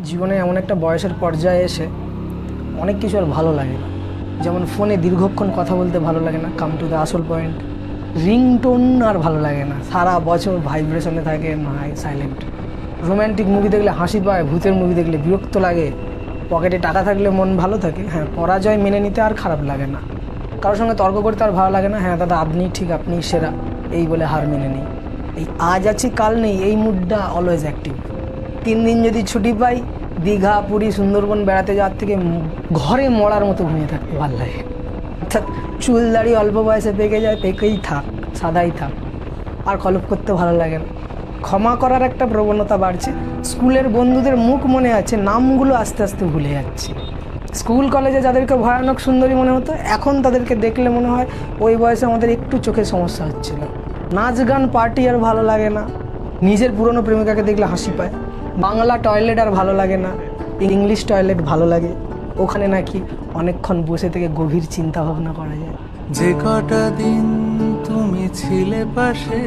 জীবনে এমন একটা বয়সের পর্যায়ে এসে অনেক কিছু আর ভালো লাগে না। যেমন ফোনে দীর্ঘক্ষণ কথা বলতে ভালো লাগে না, কাম টু দ্য আসল পয়েন্ট। রিংটোন আর ভালো লাগে না, সারা বছর ভাইব্রেশনে থাকে, নয় সাইলেন্ট। রোম্যান্টিক মুভি দেখলে হাসি পায়, ভূতের মুভি দেখলে বিরক্ত লাগে। পকেটে টাকা থাকলে মন ভালো থাকে। হ্যাঁ, পরাজয় মেনে নিতে আর খারাপ লাগে না। কারোর সঙ্গে তর্ক করতে আর ভালো লাগে না। হ্যাঁ দাদা, আপনি ঠিক, আপনি সেরা, এই বলে হার মেনে নিই। এই আজ আছি কাল নেই, এই মুডটা অলওয়েজ অ্যাক্টিভ। 3 দিন যদি ছুটি পাই, দীঘা, পুরী, সুন্দরবন বেড়াতে যাওয়ার থেকে ঘরে মরার মতো ঘুমিয়ে থাকতে ভালো লাগে। অর্থাৎ চুল দাড়ি অল্প বয়সে পেকে যায়, পেকেই থাক, সাদাই থাক, আর কলপ করতে ভালো লাগে না। ক্ষমা করার একটা প্রবণতা বাড়ছে। স্কুলের বন্ধুদের মুখ মনে আছে, নামগুলো আস্তে আস্তে ভুলে যাচ্ছে। স্কুল কলেজে যাদেরকে ভয়ানক সুন্দরী মনে হতো, এখন তাদেরকে দেখলে মনে হয় ওই বয়সে আমাদের একটু চোখে সমস্যা হচ্ছিল। নাচ গান পার্টি আর ভালো লাগে না। নিজের পুরনো প্রেমিকাকে দেখলে হাসি পায়। বাংলা টয়লেট আর ভালো লাগে না, ইংলিশ টয়লেট ভালো লাগে। ওখানে নাকি অনেকক্ষণ বসে থেকে গভীর চিন্তা ভাবনা করা যায়। যে কটা দিন তুমি ছিলে পাশে,